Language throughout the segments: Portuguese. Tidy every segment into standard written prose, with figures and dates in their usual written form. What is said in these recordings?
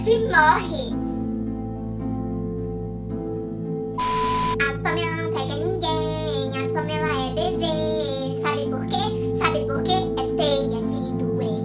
quase morre. A Pamela não pega ninguém, a Pamela é bebê. Sabe por quê? Sabe por quê? É feia de doer.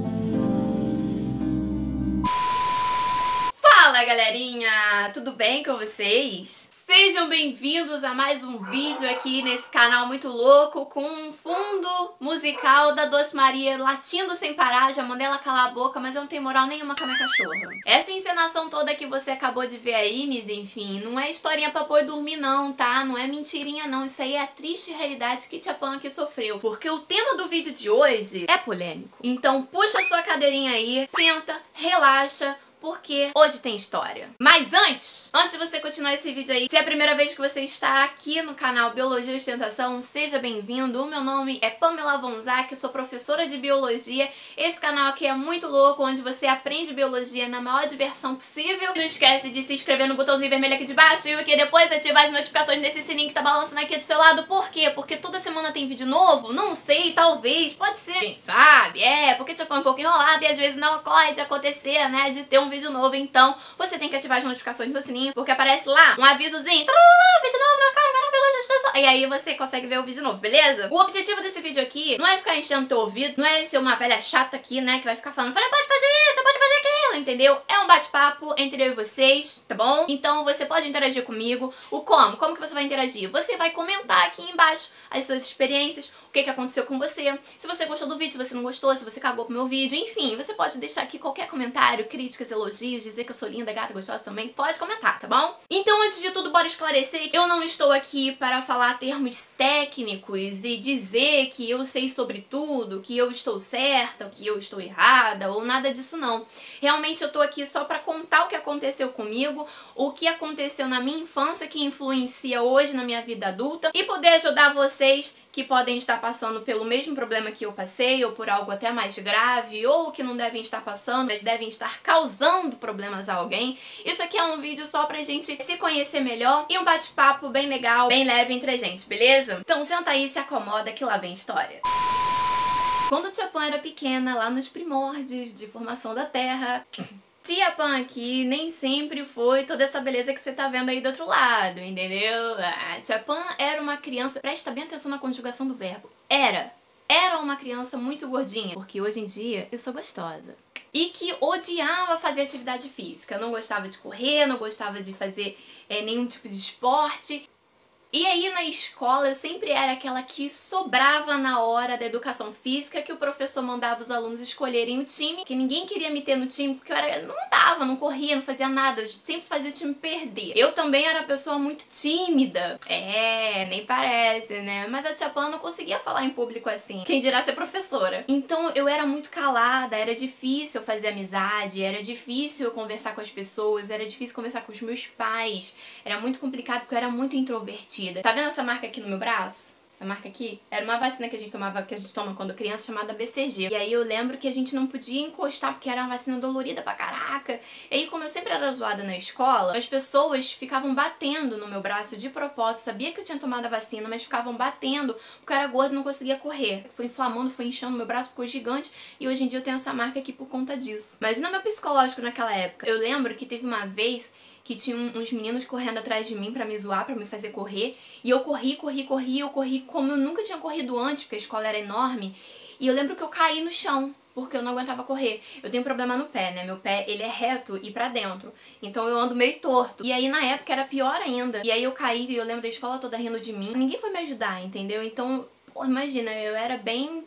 Fala, galerinha! Tudo bem com vocês? Sejam bem-vindos a mais um vídeo aqui nesse canal muito louco, com um fundo musical da Doce Maria latindo sem parar. Já mandei ela calar a boca, mas eu não tenho moral nenhuma com a minha cachorra. Essa encenação toda que você acabou de ver aí, mas enfim, não é historinha pra pôr dormir não, tá? Não é mentirinha não, isso aí é a triste realidade que Tia Pan aqui sofreu. Porque o tema do vídeo de hoje é polêmico. Então puxa a sua cadeirinha aí, senta, relaxa, porque hoje tem história. Mas antes de você continuar esse vídeo aí, se é a primeira vez que você está aqui no canal Biologia e Ostentação, seja bem-vindo. O meu nome é Pamela Vonzac, eu sou professora de Biologia. Esse canal aqui é muito louco, onde você aprende Biologia na maior diversão possível. Não esquece de se inscrever no botãozinho vermelho aqui de baixo e que depois ativar as notificações desse sininho que tá balançando aqui do seu lado. Por quê? Porque toda semana tem vídeo novo? Não sei, talvez, pode ser. Quem sabe? Porque Tia Pan é um pouco enrolada e às vezes não ocorre de acontecer, né, de ter um vídeo novo. Então você tem que ativar as notificações do sininho, porque aparece lá um avisozinho, vídeo novo no canal Biologia e Ostentação, e aí você consegue ver o vídeo novo, beleza? O objetivo desse vídeo aqui não é ficar enchendo teu ouvido, não é ser uma velha chata aqui, né, que vai ficar falando, pode fazer isso, pode fazer aquilo, entendeu? É um bate-papo entre eu e vocês, tá bom? Então você pode interagir comigo. Como que você vai interagir? Você vai comentar aqui embaixo as suas experiências, o que aconteceu com você, se você gostou do vídeo, se você não gostou, se você cagou com o meu vídeo, enfim, você pode deixar aqui qualquer comentário, críticas, elogios, dizer que eu sou linda, gata, gostosa também, pode comentar, tá bom? Então, antes de tudo, bora esclarecer que eu não estou aqui para falar termos técnicos e dizer que eu sei sobre tudo, que eu estou certa, que eu estou errada, ou nada disso não. Realmente eu tô aqui só pra contar o que aconteceu comigo, o que aconteceu na minha infância, que influencia hoje na minha vida adulta, e poder ajudar vocês que podem estar passando pelo mesmo problema que eu passei, ou por algo até mais grave, ou que não devem estar passando, mas devem estar causando problemas a alguém. Isso aqui é um vídeo só pra gente se conhecer melhor e um bate-papo bem legal, bem leve entre a gente, beleza? Então senta aí, se acomoda que lá vem história. Quando Tia Pan era pequena, lá nos primórdios de formação da Terra, Tia Pan aqui nem sempre foi toda essa beleza que você tá vendo aí do outro lado, entendeu? A Tia Pan era uma criança, presta bem atenção na conjugação do verbo, era uma criança muito gordinha, porque hoje em dia eu sou gostosa. E que odiava fazer atividade física, não gostava de correr, não gostava de fazer nenhum tipo de esporte. E aí na escola eu sempre era aquela que sobrava na hora da educação física, que o professor mandava os alunos escolherem o time, que ninguém queria me ter no time porque eu não dava, não corria, não fazia nada, eu sempre fazia o time perder. Eu também era uma pessoa muito tímida, nem parece, né? Mas a Tia Pan não conseguia falar em público assim, quem dirá ser professora. Então eu era muito calada, era difícil eu fazer amizade, era difícil eu conversar com as pessoas, era difícil conversar com os meus pais, era muito complicado porque eu era muito introvertida. Tá vendo essa marca aqui no meu braço? Essa marca aqui era uma vacina que a gente toma quando criança, chamada BCG. E aí eu lembro que a gente não podia encostar porque era uma vacina dolorida pra caraca. E aí, como eu sempre era zoada na escola, as pessoas ficavam batendo no meu braço de propósito. Sabia que eu tinha tomado a vacina, mas ficavam batendo porque eu era gorda e não conseguia correr. Foi inflamando, foi inchando, meu braço ficou gigante e hoje em dia eu tenho essa marca aqui por conta disso. Imagina meu psicológico naquela época. Eu lembro que teve uma vez que tinha uns meninos correndo atrás de mim pra me zoar, pra me fazer correr. E eu corri como eu nunca tinha corrido antes, porque a escola era enorme. E eu lembro que eu caí no chão, porque eu não aguentava correr. Eu tenho um problema no pé, né? Meu pé, ele é reto e pra dentro. Então eu ando meio torto. E aí na época era pior ainda. E aí eu caí e eu lembro da escola toda rindo de mim. Ninguém foi me ajudar, entendeu? Então, pô, imagina, eu era bem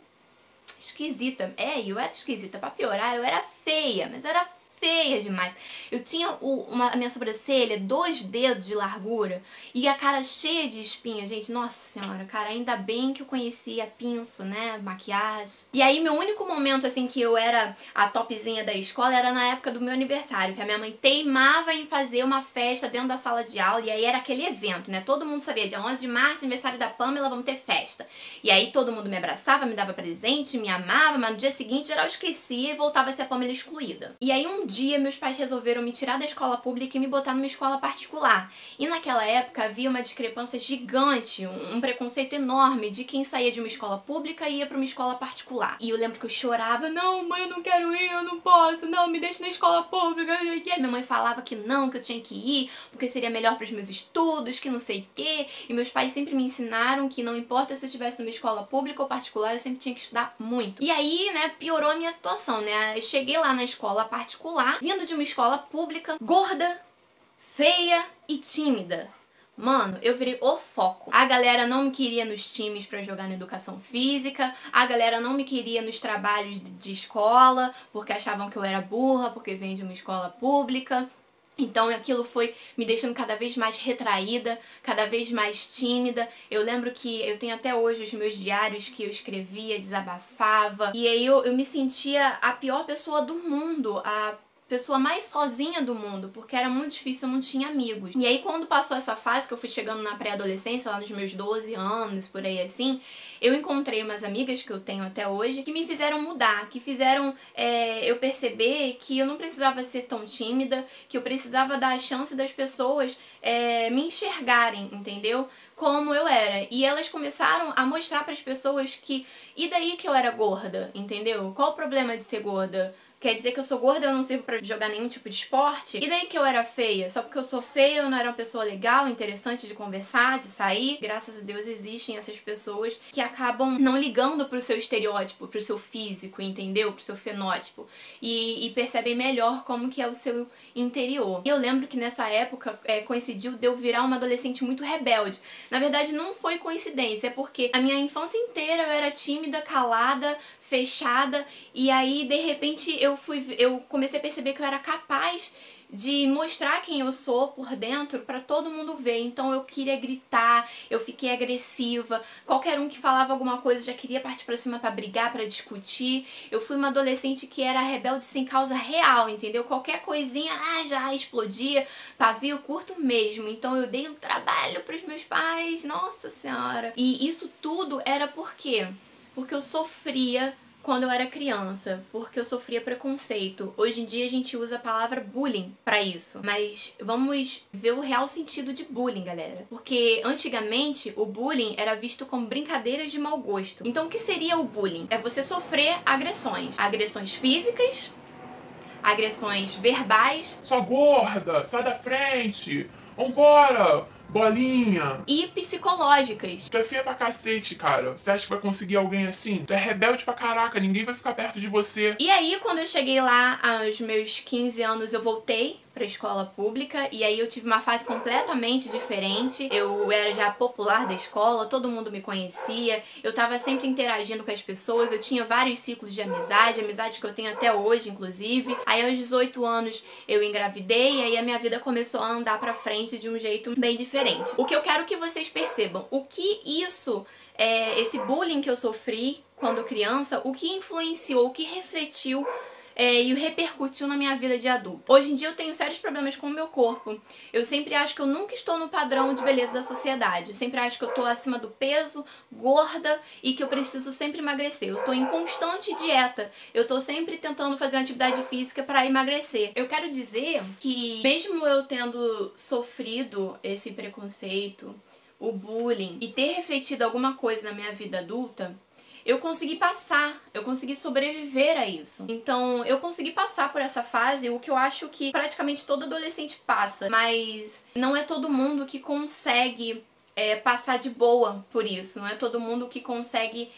esquisita. Eu era esquisita. Pra piorar, eu era feia, mas eu era feia demais. Eu tinha a minha sobrancelha, 2 dedos de largura e a cara cheia de espinha, gente, nossa senhora, cara, ainda bem que eu conheci a pinça, né, maquiagem. E aí meu único momento, assim, que eu era a topzinha da escola era na época do meu aniversário, que a minha mãe teimava em fazer uma festa dentro da sala de aula, e aí era aquele evento, né, todo mundo sabia, dia 11 de março, aniversário da Pamela, vamos ter festa. E aí todo mundo me abraçava, me dava presente, me amava, mas no dia seguinte geral esquecia e voltava a ser a Pamela excluída. E aí um dia meus pais resolveram me tirar da escola pública e me botar numa escola particular. E naquela época havia uma discrepância gigante, um preconceito enorme de quem saía de uma escola pública e ia pra uma escola particular. E eu lembro que eu chorava, não, mãe, eu não quero ir, eu não posso, não, me deixa na escola pública. E minha mãe falava que não, que eu tinha que ir, porque seria melhor pros meus estudos, que não sei o quê. E meus pais sempre me ensinaram que não importa se eu estivesse numa escola pública ou particular, eu sempre tinha que estudar muito. E aí, né, piorou a minha situação, né? Eu cheguei lá na escola particular, vindo de uma escola pública, gorda, feia e tímida. Mano, eu virei o foco. A galera não me queria nos times pra jogar na educação física, a galera não me queria nos trabalhos de escola, porque achavam que eu era burra, porque venho de uma escola pública. Então aquilo foi me deixando cada vez mais retraída, cada vez mais tímida. Eu lembro que eu tenho até hoje os meus diários que eu escrevia, desabafava. E aí eu me sentia a pior pessoa do mundo, a pessoa mais sozinha do mundo, porque era muito difícil, eu não tinha amigos. E aí quando passou essa fase, que eu fui chegando na pré-adolescência, lá nos meus 12 anos, por aí assim, eu encontrei umas amigas que eu tenho até hoje, que me fizeram mudar, que fizeram eu perceber que eu não precisava ser tão tímida, que eu precisava dar a chance das pessoas me enxergarem, entendeu? Como eu era. E elas começaram a mostrar para as pessoas que, e daí que eu era gorda, entendeu? Qual o problema de ser gorda? Quer dizer que eu sou gorda e eu não sirvo pra jogar nenhum tipo de esporte? E daí que eu era feia? Só porque eu sou feia eu não era uma pessoa legal, interessante de conversar, de sair? Graças a Deus existem essas pessoas que acabam não ligando pro seu estereótipo, pro seu físico, entendeu? Pro seu fenótipo. E percebem melhor como que é o seu interior. E eu lembro que nessa época coincidiu de eu virar uma adolescente muito rebelde. Na verdade não foi coincidência, é porque a minha infância inteira eu era tímida, calada, fechada, e aí de repente eu comecei a perceber que eu era capaz de mostrar quem eu sou por dentro pra todo mundo ver. Então eu queria gritar, eu fiquei agressiva, qualquer um que falava alguma coisa já queria partir pra cima pra brigar, pra discutir. Eu fui uma adolescente que era rebelde sem causa real, entendeu? Qualquer coisinha, já explodia, pavio curto mesmo. Então eu dei um trabalho pros meus pais, nossa senhora. E isso tudo era por quê? Porque eu sofria quando eu era criança, porque eu sofria preconceito. Hoje em dia a gente usa a palavra bullying pra isso, mas vamos ver o real sentido de bullying, galera. Porque antigamente o bullying era visto como brincadeiras de mau gosto. Então o que seria o bullying? É você sofrer agressões. Agressões físicas, agressões verbais. Sua gorda, sai da frente, vambora! Bolinha! E psicológicas. Tu é feia pra cacete, cara. Você acha que vai conseguir alguém assim? Tu é rebelde pra caraca, ninguém vai ficar perto de você. E aí, quando eu cheguei lá, aos meus 15 anos, eu voltei pra escola pública, e aí eu tive uma fase completamente diferente. Eu era já popular da escola, todo mundo me conhecia, eu tava sempre interagindo com as pessoas, eu tinha vários ciclos de amizade, amizades que eu tenho até hoje, inclusive. Aí aos 18 anos eu engravidei, e aí a minha vida começou a andar pra frente de um jeito bem diferente. O que eu quero que vocês percebam, o que isso, esse bullying que eu sofri quando criança, o que influenciou, o que refletiu e repercutiu na minha vida de adulto. Hoje em dia eu tenho sérios problemas com o meu corpo. Eu sempre acho que eu nunca estou no padrão de beleza da sociedade. Eu sempre acho que eu estou acima do peso, gorda, e que eu preciso sempre emagrecer. Eu estou em constante dieta. Eu estou sempre tentando fazer uma atividade física para emagrecer. Eu quero dizer que mesmo eu tendo sofrido esse preconceito, o bullying, e ter refletido alguma coisa na minha vida adulta, eu consegui passar, eu consegui sobreviver a isso. Então, eu consegui passar por essa fase, o que eu acho que praticamente todo adolescente passa. Mas não é todo mundo que consegue passar de boa por isso. Não é todo mundo que consegue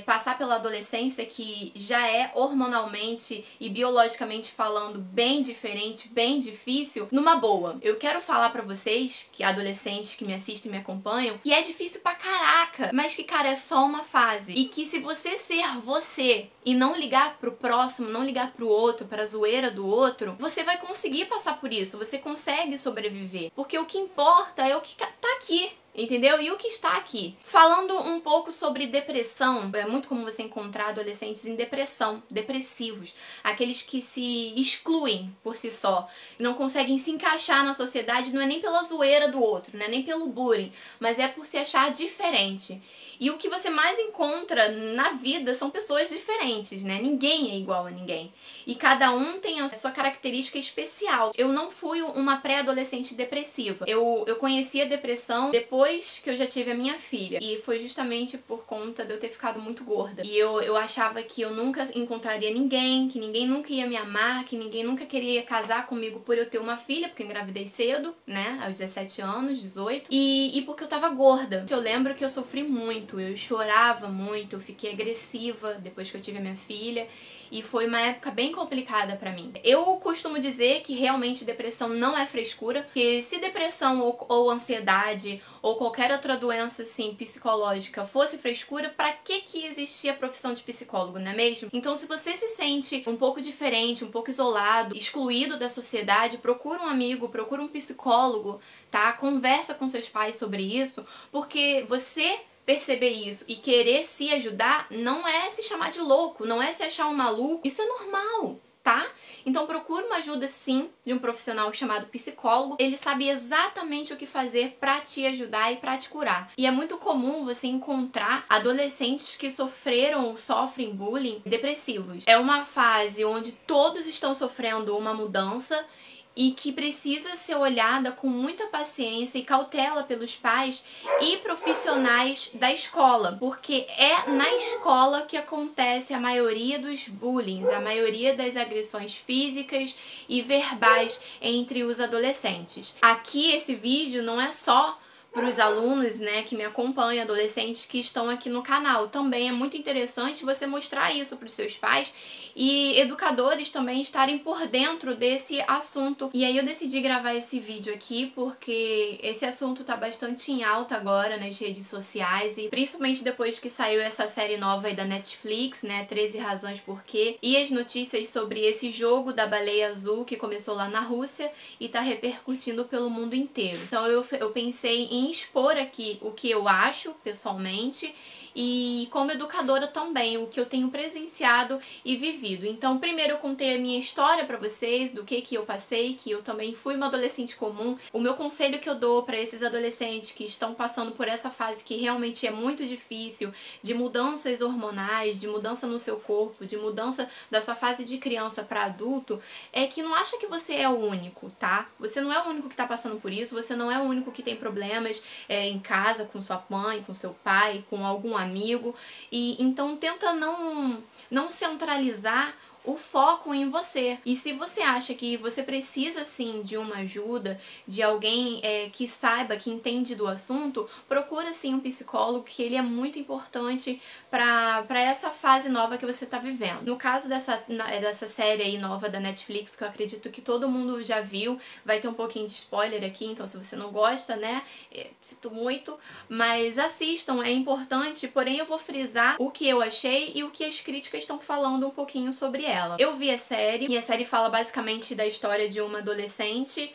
passar pela adolescência, que já é hormonalmente e biologicamente falando bem diferente, bem difícil, numa boa. Eu quero falar pra vocês, que adolescentes que me assistem e me acompanham, que é difícil pra caraca, mas que, cara, é só uma fase. E que se você ser você e não ligar pro próximo, não ligar pro outro, pra zoeira do outro, você vai conseguir passar por isso, você consegue sobreviver. Porque o que importa é o que tá aqui. entendeu? E o que está aqui? Falando um pouco sobre depressão, é muito comum você encontrar adolescentes em depressão, depressivos, aqueles que se excluem por si só, não conseguem se encaixar na sociedade, não é nem pela zoeira do outro, não é nem pelo bullying, mas é por se achar diferente. E o que você mais encontra na vida são pessoas diferentes, né? Ninguém é igual a ninguém. E cada um tem a sua característica especial. Eu não fui uma pré-adolescente depressiva. Eu conheci a depressão depois que eu já tive a minha filha. E foi justamente por conta de eu ter ficado muito gorda. E eu achava que eu nunca encontraria ninguém, que ninguém nunca ia me amar, que ninguém nunca queria casar comigo por eu ter uma filha, porque eu engravidei cedo, né? Aos 17 anos, 18. E porque eu tava gorda. Eu lembro que eu sofri muito. Eu chorava muito, eu fiquei agressiva depois que eu tive a minha filha e foi uma época bem complicada pra mim. Eu costumo dizer que realmente depressão não é frescura, que se depressão ou ansiedade ou qualquer outra doença assim psicológica fosse frescura, pra que existia a profissão de psicólogo, não é mesmo? Então se você se sente um pouco diferente, um pouco isolado, excluído da sociedade, procura um amigo, procura um psicólogo, tá? Conversa com seus pais sobre isso, porque você perceber isso e querer se ajudar não é se chamar de louco, não é se achar um maluco, isso é normal, tá? Então procura uma ajuda sim de um profissional chamado psicólogo, ele sabe exatamente o que fazer pra te ajudar e pra te curar. E é muito comum você encontrar adolescentes que sofreram ou sofrem bullying depressivos. É uma fase onde todos estão sofrendo uma mudança e que precisa ser olhada com muita paciência e cautela pelos pais e profissionais da escola, porque é na escola que acontece a maioria dos bullying, a maioria das agressões físicas e verbais entre os adolescentes. Aqui esse vídeo não é só para os alunos, né, que me acompanham, adolescentes que estão aqui no canal. Também é muito interessante você mostrar isso para os seus pais e educadores também estarem por dentro desse assunto. E aí eu decidi gravar esse vídeo aqui porque esse assunto tá bastante em alta agora nas redes sociais e principalmente depois que saiu essa série nova aí da Netflix, né, 13 Razões Por Quê, e as notícias sobre esse jogo da baleia azul que começou lá na Rússia e tá repercutindo pelo mundo inteiro. Então eu pensei em expor aqui o que eu acho pessoalmente e como educadora também, o que eu tenho presenciado e vivido. Então, primeiro eu contei a minha história pra vocês, do que eu passei, que eu também fui uma adolescente comum. O meu conselho que eu dou pra esses adolescentes que estão passando por essa fase que realmente é muito difícil, de mudanças hormonais, de mudança no seu corpo, de mudança da sua fase de criança pra adulto, é que não acha que você é o único, tá? Você não é o único que tá passando por isso, você não é o único que tem problemas em casa, com sua mãe, com seu pai, com algum amigo, e então tenta não centralizar o foco em você. E se você acha que você precisa sim de uma ajuda, de alguém que saiba, que entende do assunto, procura sim um psicólogo, que ele é muito importante para essa fase nova que você tá vivendo. No caso dessa série aí nova da Netflix, que eu acredito que todo mundo já viu, vai ter um pouquinho de spoiler aqui, então se você não gosta, né, sinto muito, mas assistam, é importante, porém eu vou frisar o que eu achei e o que as críticas estão falando um pouquinho sobre ela. Eu vi a série, e a série fala basicamente da história de uma adolescente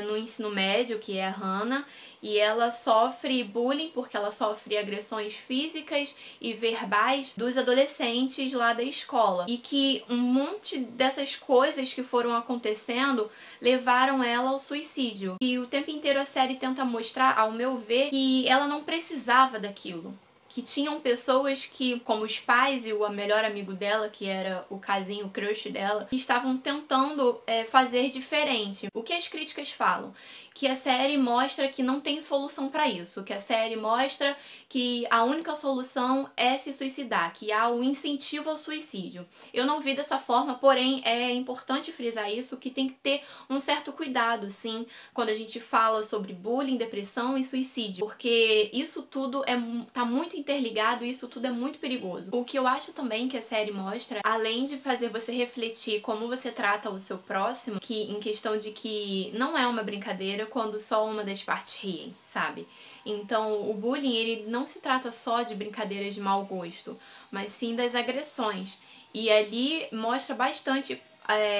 no ensino médio, que é a Hannah, e ela sofre bullying porque ela sofre agressões físicas e verbais dos adolescentes lá da escola. E que um monte dessas coisas que foram acontecendo levaram ela ao suicídio. E o tempo inteiro a série tenta mostrar, ao meu ver, que ela não precisava daquilo. Que tinham pessoas que, como os pais e o melhor amigo dela, que era o casinho, o crush dela, que estavam tentando fazer diferente. O que as críticas falam? Que a série mostra que não tem solução pra isso, que a série mostra que a única solução é se suicidar, que há um incentivo ao suicídio. Eu não vi dessa forma, porém é importante frisar isso, que tem que ter um certo cuidado, sim, quando a gente fala sobre bullying, depressão e suicídio, porque isso tudo tá muito interligado e isso tudo é muito perigoso. O que eu acho também que a série mostra, além de fazer você refletir como você trata o seu próximo, que em questão de que não é uma brincadeira quando só uma das partes riem, sabe? Então o bullying, ele não se trata só de brincadeiras de mau gosto, mas sim das agressões. E ali mostra bastante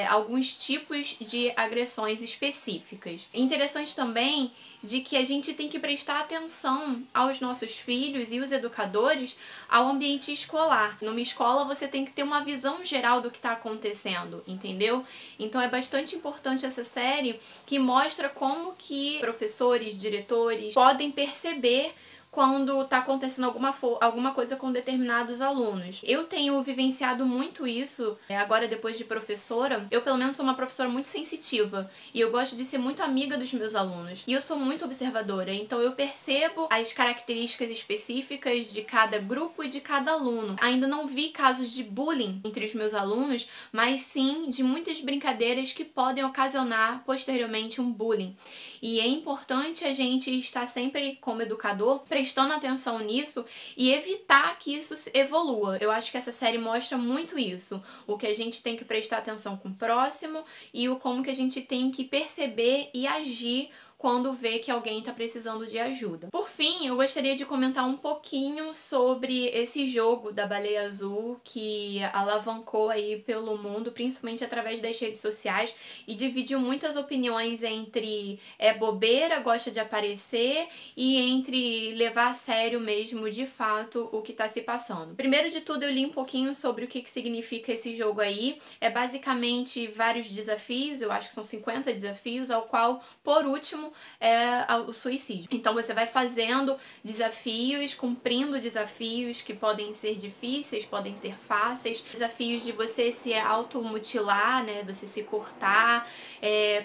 alguns tipos de agressões específicas. Interessante também de que a gente tem que prestar atenção aos nossos filhos e os educadores ao ambiente escolar. Numa escola você tem que ter uma visão geral do que está acontecendo, entendeu? Então é bastante importante essa série que mostra como que professores, diretores podem perceber quando tá acontecendo alguma coisa com determinados alunos. Eu tenho vivenciado muito isso, agora depois de professora. Eu pelo menos sou uma professora muito sensitiva e eu gosto de ser muito amiga dos meus alunos. E eu sou muito observadora, então eu percebo as características específicas de cada grupo e de cada aluno. Ainda não vi casos de bullying entre os meus alunos, mas sim de muitas brincadeiras que podem ocasionar posteriormente um bullying. E é importante a gente estar sempre, como educador, prestando atenção nisso e evitar que isso evolua. Eu acho que essa série mostra muito isso. O que a gente tem que prestar atenção com o próximo e o como que a gente tem que perceber e agir quando vê que alguém está precisando de ajuda. Por fim, eu gostaria de comentar um pouquinho sobre esse jogo da Baleia Azul que alavancou aí pelo mundo, principalmente através das redes sociais, e dividiu muitas opiniões entre bobeira, gosta de aparecer, e entre levar a sério mesmo, de fato, o que está se passando. Primeiro de tudo, eu li um pouquinho sobre o que significa esse jogo aí. É basicamente vários desafios, eu acho que são 50 desafios, ao qual, por último, é o suicídio. Então você vai fazendo desafios, cumprindo desafios que podem ser difíceis, podem ser fáceis, desafios de você se automutilar, né, você se cortar,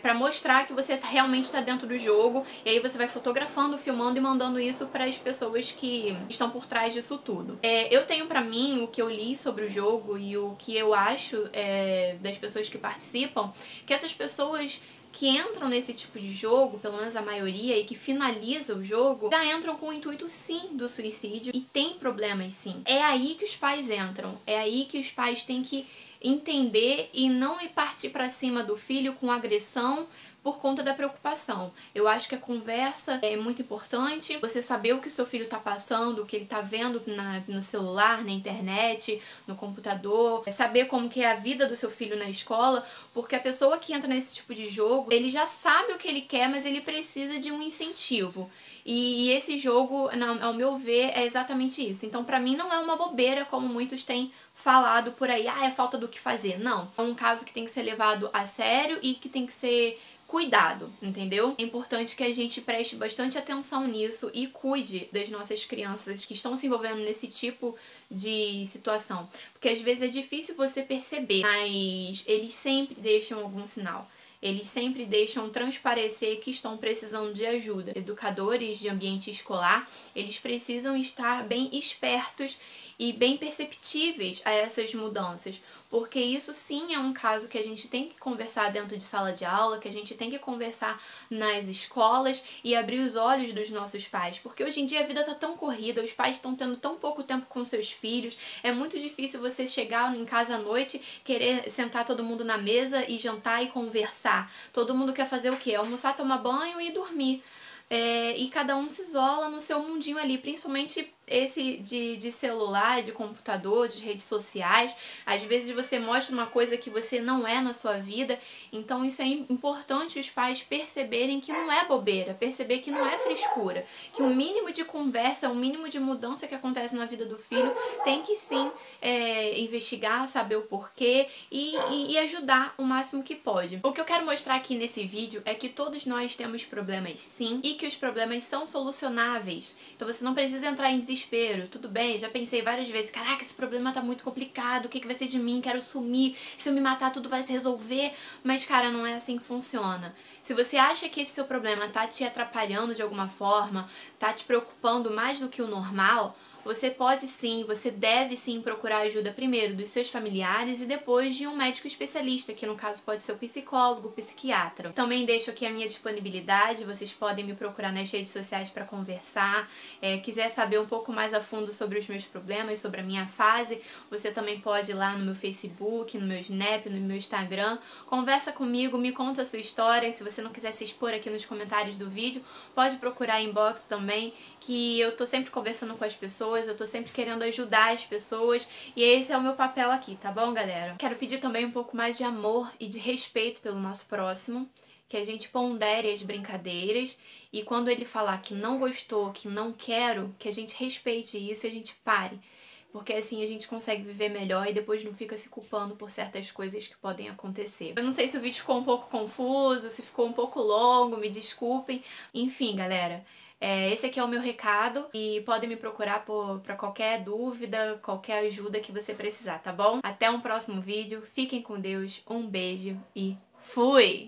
pra mostrar que você realmente está dentro do jogo, e aí você vai fotografando, filmando e mandando isso para as pessoas que estão por trás disso tudo. Eu tenho pra mim o que eu li sobre o jogo e o que eu acho das pessoas que participam, que essas pessoas que entram nesse tipo de jogo, pelo menos a maioria, e que finaliza o jogo, já entram com o intuito sim do suicídio e tem problemas sim. É aí que os pais entram, é aí que os pais têm que entender e não ir partir pra cima do filho com agressão por conta da preocupação. Eu acho que a conversa é muito importante, você saber o que o seu filho tá passando, o que ele tá vendo no celular, na internet, no computador, saber como que é a vida do seu filho na escola, porque a pessoa que entra nesse tipo de jogo, ele já sabe o que ele quer, mas ele precisa de um incentivo. E esse jogo, ao meu ver, é exatamente isso. Então, pra mim, não é uma bobeira, como muitos têm falado por aí, é falta do que fazer. Não. É um caso que tem que ser levado a sério e que tem que ser cuidado, entendeu? É importante que a gente preste bastante atenção nisso e cuide das nossas crianças que estão se envolvendo nesse tipo de situação. Porque às vezes é difícil você perceber, mas eles sempre deixam algum sinal. Eles sempre deixam transparecer que estão precisando de ajuda. Educadores de ambiente escolar, eles precisam estar bem espertos e bem perceptíveis a essas mudanças, porque isso sim é um caso que a gente tem que conversar dentro de sala de aula, que a gente tem que conversar nas escolas e abrir os olhos dos nossos pais, porque hoje em dia a vida tá tão corrida, os pais estão tendo tão pouco tempo com seus filhos, é muito difícil você chegar em casa à noite, querer sentar todo mundo na mesa e jantar e conversar. Todo mundo quer fazer o quê? Almoçar, tomar banho e dormir. E cada um se isola no seu mundinho ali, principalmente esse de celular, de computador, de redes sociais. Às vezes você mostra uma coisa que você não é na sua vida, então isso é importante os pais perceberem que não é bobeira, perceber que não é frescura, que o mínimo de conversa, o mínimo de mudança que acontece na vida do filho tem que sim investigar, saber o porquê e ajudar o máximo que pode. O que eu quero mostrar aqui nesse vídeo é que todos nós temos problemas sim, e que os problemas são solucionáveis. Então você não precisa entrar em desespero. Tudo bem, já pensei várias vezes, caraca, esse problema tá muito complicado, o que vai ser de mim? Quero sumir, se eu me matar tudo vai se resolver. Mas cara, não é assim que funciona. Se você acha que esse seu problema tá te atrapalhando de alguma forma, tá te preocupando mais do que o normal, você pode sim, você deve sim procurar ajuda primeiro dos seus familiares e depois de um médico especialista, que no caso pode ser o psicólogo, o psiquiatra. Também deixo aqui a minha disponibilidade, vocês podem me procurar nas redes sociais para conversar. Quiser saber um pouco mais a fundo sobre os meus problemas, sobre a minha fase, você também pode ir lá no meu Facebook, no meu Snap, no meu Instagram. Conversa comigo, me conta a sua história. Se você não quiser se expor aqui nos comentários do vídeo, pode procurar inbox também, que eu tô sempre conversando com as pessoas. pessoas, eu tô sempre querendo ajudar as pessoas e esse é o meu papel aqui, tá bom, galera? Quero pedir também um pouco mais de amor e de respeito pelo nosso próximo, que a gente pondere as brincadeiras e quando ele falar que não gostou, que não quero, que a gente respeite isso e a gente pare. Porque assim a gente consegue viver melhor e depois não fica se culpando por certas coisas que podem acontecer. Eu não sei se o vídeo ficou um pouco confuso, se ficou um pouco longo, me desculpem. Enfim, galera, esse aqui é o meu recado e podem me procurar pra qualquer dúvida, qualquer ajuda que você precisar, tá bom? Até um próximo vídeo, fiquem com Deus, um beijo e fui!